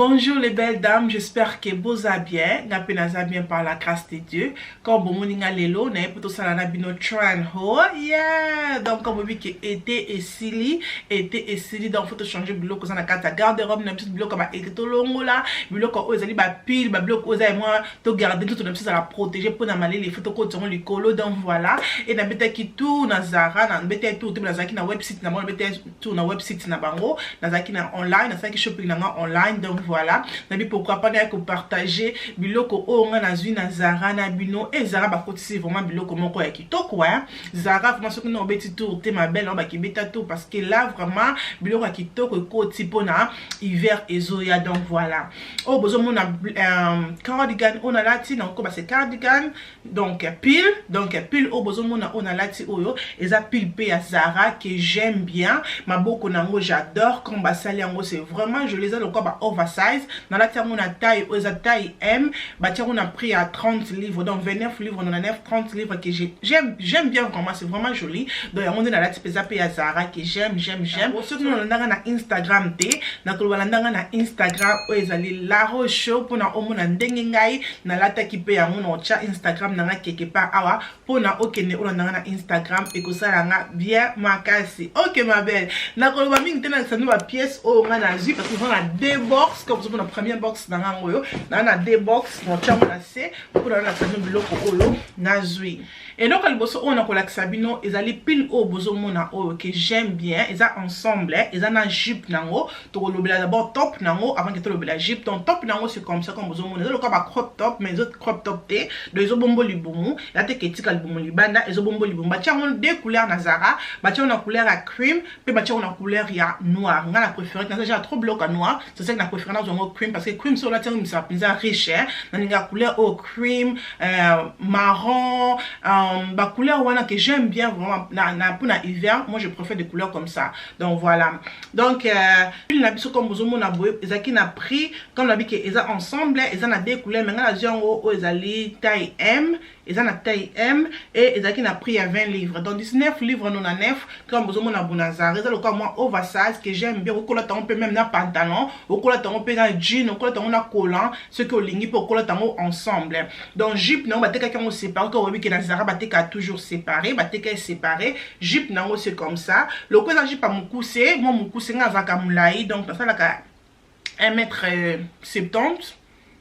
Bonjour les belles dames, j'espère que vous allez bien. Napenaza bien par la grâce de Dieu. Comme vous moninga lelo, na poto sala na bino tran ho. Yeah. Donc comme vous voyez que été et sili, donc faut changer biloko ça na carte garde-robe na petite biloko ba été longo là, biloko ozali ba pile, ba biloko ozali moi to garder tout na petite à la protéger pour na malé les photos ko tongo likolo donc voilà. Et na beta ki tout na Zara, na beta tout na zaki na website na mo beta tout na website na bango, na zaki na online, na zaki shopping na online donc voilà. Nabi pourquoi pas que partager biloko o nga na zui na Zara na bino et Zara ba kotisi vraiment biloko moko ya kitoko hein. Zara vraiment ce que nous beti tout te ma belle on ba ki beta tout parce que là vraiment biloko ya kitoko koti pona hiver ezoya donc voilà. Oh besoin mon cardigan on a lati donc ba c'est cardigan donc pile au besoin mon on a lati oyo eza pile pe ya Zara que j'aime bien ma boko nango j'adore comme ba sali yango c'est vraiment je les ai le quoi oversize dans la terre on a taille aux taille M bah tiens on a pris à 30 livres donc 29 livres on a 30 livres que j'aime bien vraiment c'est vraiment joli donc on est dans la type zapé à Zara que j'aime ceux qui nous na Instagram te na ko balanda na Instagram ezali la rocho pour na omona ndenge ngai na lata ki pe yango na cha Instagram na quelque part awa pour na okene on na Instagram et ko sala nga bien makasi ok ma belle na ko ba mingi tena sa nouvelle pièce o nga na zi parce que on a deux box comme ça pour la première box dans ngoyo na deux box na cha na se pour na sa biloko oyo na zui et donc le bosso on a ko la sabino ezali pile o bozo mona oyo que j'aime bien eza ensemble eza na jupe nango to lobela d'abord top nango avant que to lobela jupe donc top nango c'est comme ça comme bozo mona le ba crop top mais autres crop top te de ezo bombo libumu la te ketika libumu libanda ezo bombo libumu ba tia on deux couleurs na Zara ba tia on a couleur à cream pe ba tia on a couleur ya noir nga la préférée na déjà trop bloc à noir c'est ça que na préférée na zongo cream parce que cream sur la terre ça pisa riche hein na nga couleur au cream marron ba couleur wana que j'aime bien vraiment pour na hiver moi je préfère des couleurs comme ça donc voilà donc une la biso comme bozomo na boye ezaki na prix comme la bi que eza ensemble eza na deux couleurs mais nga la zongo o ezali taille M eza na taille M et ezaki na prix à 20 livres donc 19 livres non na 9 comme bozomo na bonazar eza le quoi moi oversize que j'aime bien okola tango peut même na pantalon okola tango peut na jean okola tango na collant ce que olingi pour okola tango ensemble donc jupe non bateka kango séparé ko obi que na Zara bateka toujours séparé bateka séparé jupe nango c'est comme ça le quoi jupe pa mukuse moi mukuse nga zaka mulai donc ça la ka 1m70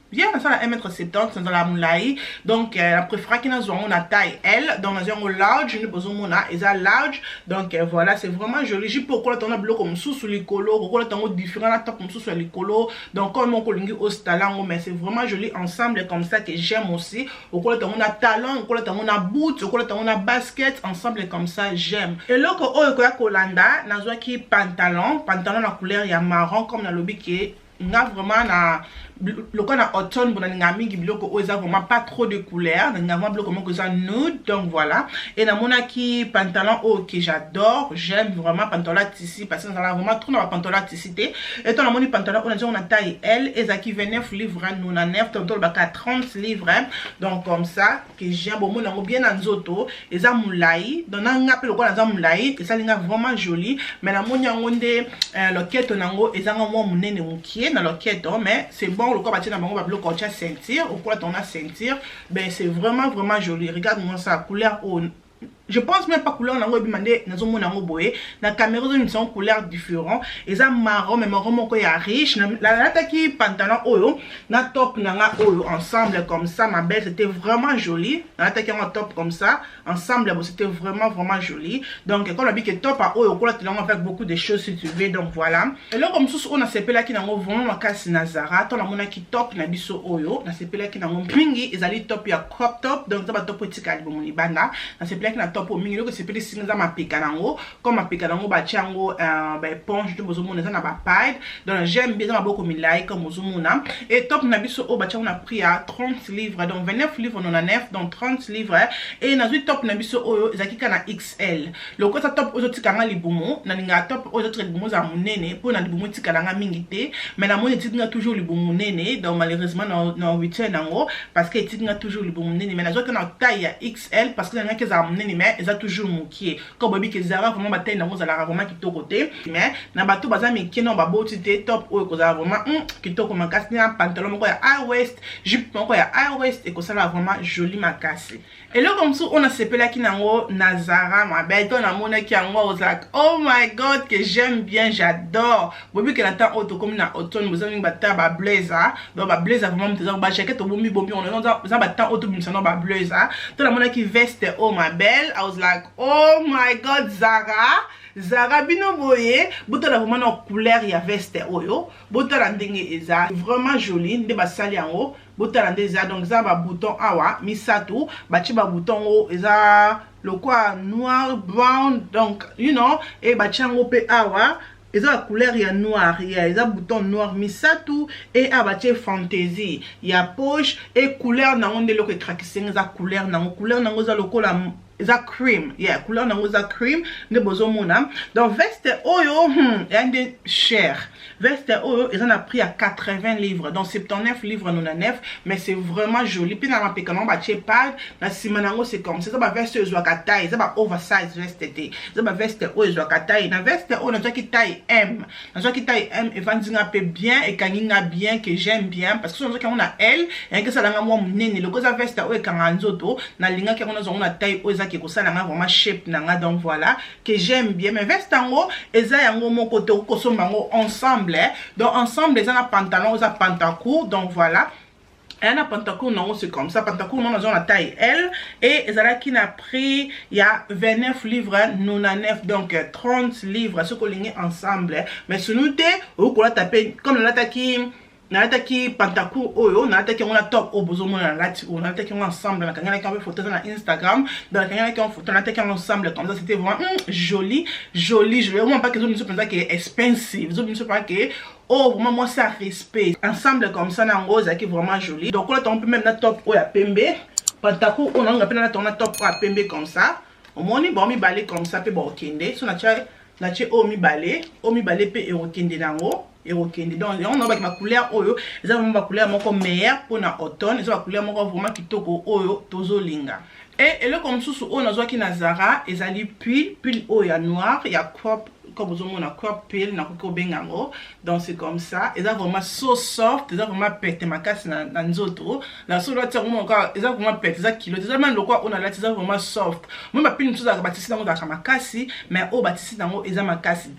bien ça la 1m70 dans la moulai donc la préférée qui nous on a taille L donc nous avons large nous besoin on a large donc voilà c'est vraiment joli j'ai pourquoi on a bloc comme sous les colos pourquoi on a différents top comme sous les colos donc comme on colingi au talon mais c'est vraiment joli ensemble comme ça que j'aime aussi pourquoi on a talon pourquoi on a boot pourquoi on a basket ensemble comme ça j'aime et là quand on a colanda nous avons qui pantalon la couleur il y a marron comme dans le lobby qui est vraiment na le qu'on a automne bon na mingi biloko oza vraiment pas trop de couleurs na vraiment biloko moko ça nude donc voilà et na mona ki pantalon que j'adore j'aime vraiment pantalon tissu parce que ça a vraiment trop na pantalon tissu et ton moni pantalon on a taille L et ça qui 29 livres nous na 9 donc ba 30 livres donc comme ça que j'aime bon mona bien na nzoto et ça moulai donc na ngape le quoi na moulai et ça linga vraiment joli mais la monia ngonde loquette nango et ça ngo munene mukie na loquette mais c'est bon le corps bâti dans mon bloc quand tu as ceinture ou quoi ton a ceinture ben c'est vraiment joli regarde moi ça couleur au je pense même pas couleur nango bimande nazo mona ngo boye na caméra ils sont couleurs différents et ça marron mais marron moko ya riche la taki pantalon oyo na top nanga oyo ensemble comme ça ma belle c'était vraiment joli la taki en top comme ça ensemble c'était vraiment joli donc quand on a dit que top à oyo couleur tu avec beaucoup de choses si tu veux donc voilà et là comme sous on a sepela ki nango vraiment makasi na Zara to la mona ki top na biso oyo na sepela ki nango pingi ezali top ya crop top donc ça ba top petit kali bomo libanda na sepela ki na top au milieu que c'est petit signe ça ma picanango comme ma picanango ba tiango ba éponge de bozomona ça na ba paille donc j'aime bien ça beaucoup milai comme bozomona et top na biso o ba tiango on a pris à 30 livres donc 29 livres on a 9 donc 30 livres et na top na biso oyo ezaki kana XL le ko ça top ozo tikanga libumu na linga top ozo tre libumu za munene po na libumu tikalanga mingi te mais na moni tikanga toujours libumu nene donc malheureusement na 8 nango parce que tikanga toujours libumu nene mais na zo kana taille XL parce que na ngaki za munene mais mais eza toujours mokie comme bobi que Zara vraiment ba taille nango zala vraiment kitoko te mais na bato baza miki non ba boti te top oyo kozala vraiment kitoko makasi na pantalon moko ya high waist jupe moko ya high waist et kozala vraiment joli makasi. Et là comme ça on a sepelaki nango na Zara ma belle ton amona ki yango was like oh my god que j'aime bien, j'adore bobi que natan auto comme na automne vous avez bata ba blazer donc ba blazer vraiment mteza ba jacket bombi on est dans ba temps auto bimsano ba blazer ton amona ki veste oh ma belle I was like oh my god Zara bino boye botala vraiment na couleur ya veste oyo botala ndenge eza vraiment joli nde basali yango botala nde eza donc za ba bouton awa misatu bachi ba bouton o eza le quoi noir brown donc you know et bachi yango pe awa eza la couleur ya noir ya eza bouton noir misatu et abache fantaisie ya poche et couleur nango nde loko etrakisenga eza couleur nango za lokola eza cream couleur nango eza cream nde bozomona donc veste oyo ende cher veste oyo eza na prix à 80 livres donc 79 livres 99 mais c'est vraiment joli puis na mapeka nango batie pad na sima nango c'est comme ça eza ba veste ezwaka taille eza ba oversize veste te eza ba veste oyo ezwaka taille na veste oyo nazwaki taille M evandinga pe bien ekanginga bien que j'aime bien parce que nazwaki yango na L yango esalanga mwa monene loko eza veste oyo ekanga nzoto nalingaki yango nazongo na taille oyo eza qui kosalanga vraiment shape nanga donc voilà que j'aime bien mais veste yango eza yango moko te okosomba yango ensemble donc ensemble eza na pantalon eza pantacourt donc voilà et un pantacourt non c'est comme ça pantacourt non on a taille L et ezalaki na prix il y a 29 livres 99 donc 30 livres ce qu'on ligne ensemble mais ce nous ou qu'on a tapé comme nalataki pantacourt oyo nalataki on a top au bozo mona lati on nalataki ensemble na kangana ki photo na Instagram dans la kangana ki photo nalataki ensemble comme ça c'était vraiment joli vraiment pas que je me suis pensé que expensive je me suis pas que oh vraiment moi ça respect ensemble comme ça na rose qui vraiment joli donc là on peut même na top oyo ya pembe pantacourt on a peine na top oyo ya pembe comme ça au moins ni bon mi balé comme ça pe bon kende so na tie o mi balé pe e okende nango donc on a ma couleur oyo eza vraiment ba couleur moko meilleure pour na automne eza ba couleur moko vraiment kitoko oyo tozolinga et le comme sous on a zwaki na Zara ezali pull oyo ya noir ya crop comme vous avez un crop peel na koko bengango donc c'est comme ça et ça vraiment so soft et ça vraiment pète ma casse na nzoto la so là vraiment encore et ça vraiment pète ça kilo ça même le quoi on a là ça vraiment soft moi ma pile chose à bâtisse dans ma casse mais au bâtisse dans et ça ma casse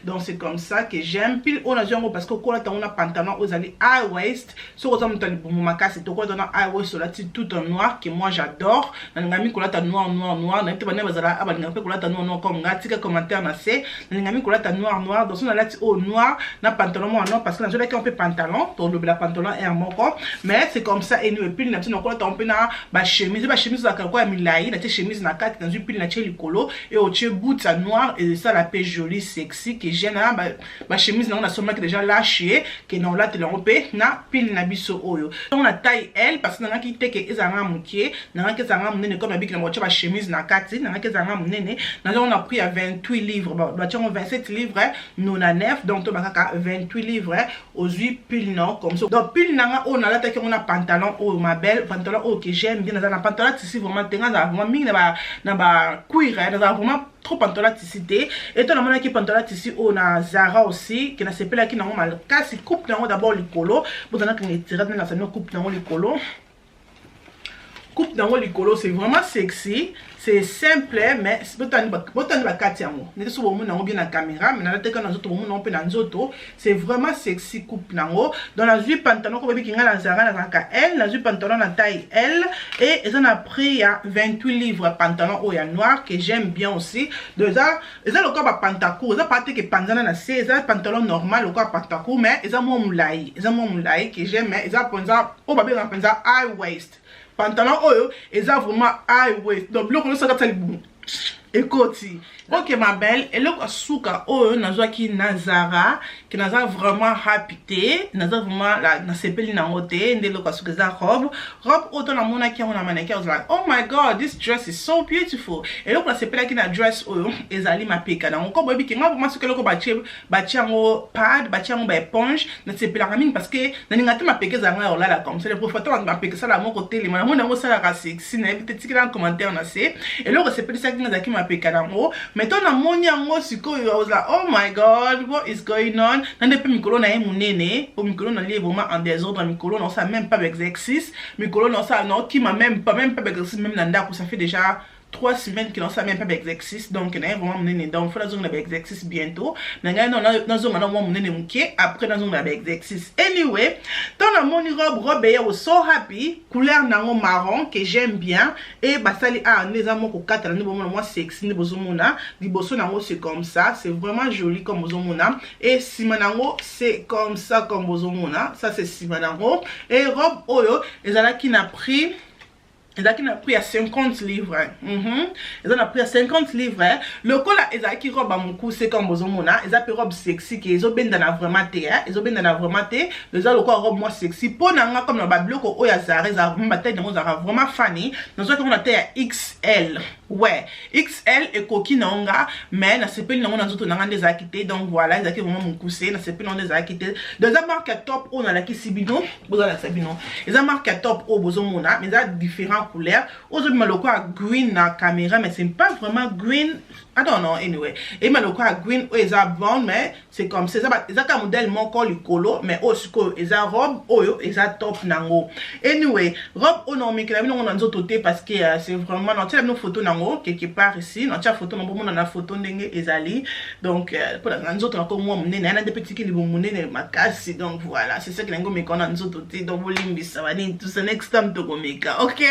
donc c'est comme ça que j'aime pile on a genre parce que quand on a pantalon aux allez high waist sur autant pour ma casse to quoi dans high waist là tout en noir que moi j'adore na ngami ko là noir na te bana bazala abanga pe ko là noir comme ngati ka commentaire na c'est ngami kolata noir donc on a lati au noir na pantalon noir parce que na jolaki on peut pantalon donc le pantalon est moko mais c'est comme ça et nous puis na tino kolata on peut na ba chemise za kwa milai na te chemise na kati dans une pile na tie likolo et au tie bout ça noir et ça la paix jolie sexy que j'aime ba chemise na on a seulement déjà lâché que non là te l'on na pile na biso oyo on a taille L parce que na ki te que ezanga mukie na ki ezanga munene comme habik na moche ba chemise na kati na ki ezanga munene na on a pris à 28 livres ba 27 livres 99 donc to bakaka 28 livres aux 8 pile non comme ça donc pile nanga on a là on a pantalon oh ma belle pantalon oh que j'aime bien dans pantalon ici vraiment tenga vraiment ming na ba cuir dans vraiment trop pantalon ici et toi na qui pantalon ici on a Zara aussi qui na sepela qui na mal kasi coupe nango d'abord le colo vous en a qui tirer dans la coupe nango le colo coupe dans le colo c'est vraiment sexy c'est simple mais botani ba kati yango nete so bomu nango bien na caméra mais na teka na zoto bomu nango pe na nzoto c'est vraiment sexy coupe nango dans la jupe pantalon ko bebi kinga na Zara na ka L la jupe pantalon na taille L et ils ont a pris à 28 livres pantalon au ya noir que j'aime bien aussi de ça le corps ba pantacourt ça parti que panzana na c'est ça pantalon normal le corps pantacourt mais ils ont mo mulai que j'aime mais ils ont penza o ba bien penza high waist pantalon oyo eza vraiment high waist donc bloc on ça ka ekoti. Ok ma belle, eloko suka oyo nazwaki na Zara que naza vraiment happy te, naza vraiment la na sepeli nango te, nde eloko suka za robe oyo na mona ki na mannequin, I was like oh my god, this dress is so beautiful. Eloko na sepeli ki na dress oyo ezali mapeka nango ko bobi ki nga vraiment suka eloko bachi yango pad, bachi yango ba éponge na sepeli ka mingi parce que na ninga te mapeka za nga olala comme ça le professeur na mapeka ça la moko tele na mona ngo ça la sexy na peut-être que dans commentaire na se eloko sepeli ça ki nga za ki mapeka nango. Mettons na moni yango sikoyo, I was like oh my god, what is going on? Nande pe mikolo na ye munene, po mikolo na lié vraiment en désordre, mikolo na ça même pas d'exercice, mikolo na ça non qui m'a même pas d'exercice même nanda ça fait déjà 3 semaines qu'il n'ont ça même pas d'exercice, donc il y a vraiment mené donc il faut la zone d'exercice bientôt. Dans zone maintenant mené mouké après dans zone d'exercice. Anyway, dans la mon robe I was so happy, couleur nango marron que j'aime bien et basali les amours ko kata ni bon moi sexy ni bozomona, di bosso nango c'est comme ça, c'est vraiment joli comme bozomona et simanango c'est comme ça comme bozomona, ça c'est simanango et robe oyo ezala qui n'a pris a pris à 50 livres. Ils ont pris à 50 livres. Le col là, qui robe à mon cou, c'est comme bozomona. Ils ont robe sexy, qui ils ont bien dans vraiment té. Ils ont bien dans vraiment té. Ils ont le corps robe moi sexy. Pour n'anga comme le bablo ko oyazare, ils ont vraiment fanny. Nous avons été à XL. Ouais, XL et coquille nanga, mais na sepe ni nanga nzoto nanga des akité. Donc voilà, ils ont vraiment mon coussé, na sepe nanga des akité. Deux marque top on a la qui sibino, boza la sabino. Ils ont marque top au bozomona, mais ils ont différents couleurs. Aujourd'hui, je suis green dans la caméra, mais c'est pas vraiment green. I don't know, anyway. Et je suis green, ils ont blonde, mais c'est comme ça. Ils ont un modèle mon col colo, mais aussi ils ont robe, ils ont top nango. Anyway, robe au nom, mais que la vie on a d'autres côtés parce que c'est vraiment non, tu as une photo nango quelque part ici, non, tu as photo nango, on a photo n'engue ezali. Donc pour la nous autres encore moi mon nez, on a des petits qui les vont mener ma casse. Donc voilà, c'est ça que n'engo mais qu'on a nous autres côtés. Donc vous limbi ça va dire tout ça next time to go make, ok?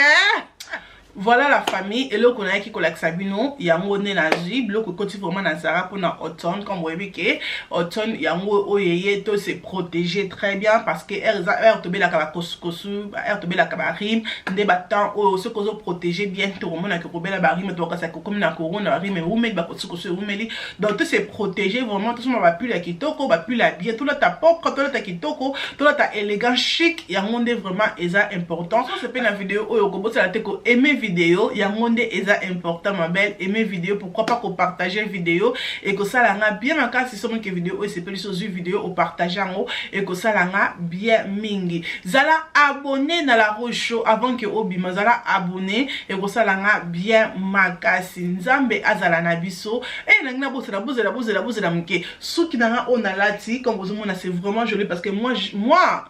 Voilà la famille et le qu'on a qui collecte Sabino il y a un mot na zib le côté vraiment na Zara pour na automne comme vous voyez que automne il y a un mot oyeye tout se protéger très bien parce que air to be la kaba kosu air to be la kaba rim des battant au ce qu'on protéger bien tout le monde a que ko bela barim to ka ça comme na corona rim ou met ba kosu ou meli donc tout se protéger vraiment tout ça va plus la kitoko va plus la bien tout là ta pop quand là ta kitoko tout là ta élégant chic il y a un monde vraiment important ça c'est pas la vidéo au ko ça la te ko aimer vidéo il y a monde est important ma belle aimer vidéo pourquoi pas qu'on partager vidéo et que ça l'a bien ma case si somme que vidéo et c'est plus sur vidéo au partager en haut et que ça l'a bien mingi zala abonné dans la Rose Show avant que obima zala abonné et que ça l'a bien ma case nzambe azala na biso et nangna bozela mke souki nanga onalati comme vous mona c'est vraiment joli parce que moi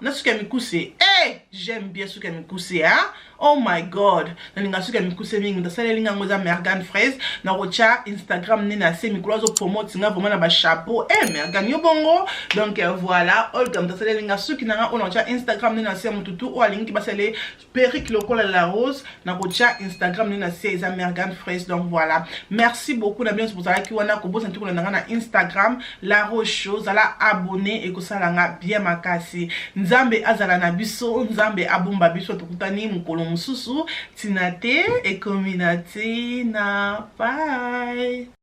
na souki mikuse j'aime bien souki mikuse hein. Oh my god, nalinga suka mikuse mingi ndasala linga ngoza Mergan Fraise na rocha Instagram nena se mikolo zo promote nga vraiment na ba chapeau Mergan yo bongo. Donc voilà, olga ndasala linga suki na on rocha Instagram nena se mututu o alingi basale perruque lokola la rose na rocha Instagram nena se eza Mergan Fraise. Donc voilà, merci beaucoup na bien pour ça ki wana ko bosa ntuko na nga na Instagram la Rose Show zala abonné et ko sala nga bien makasi nzambe azala na biso nzambe abomba biso tukutani mukolo mususu tinate e kominati na bye.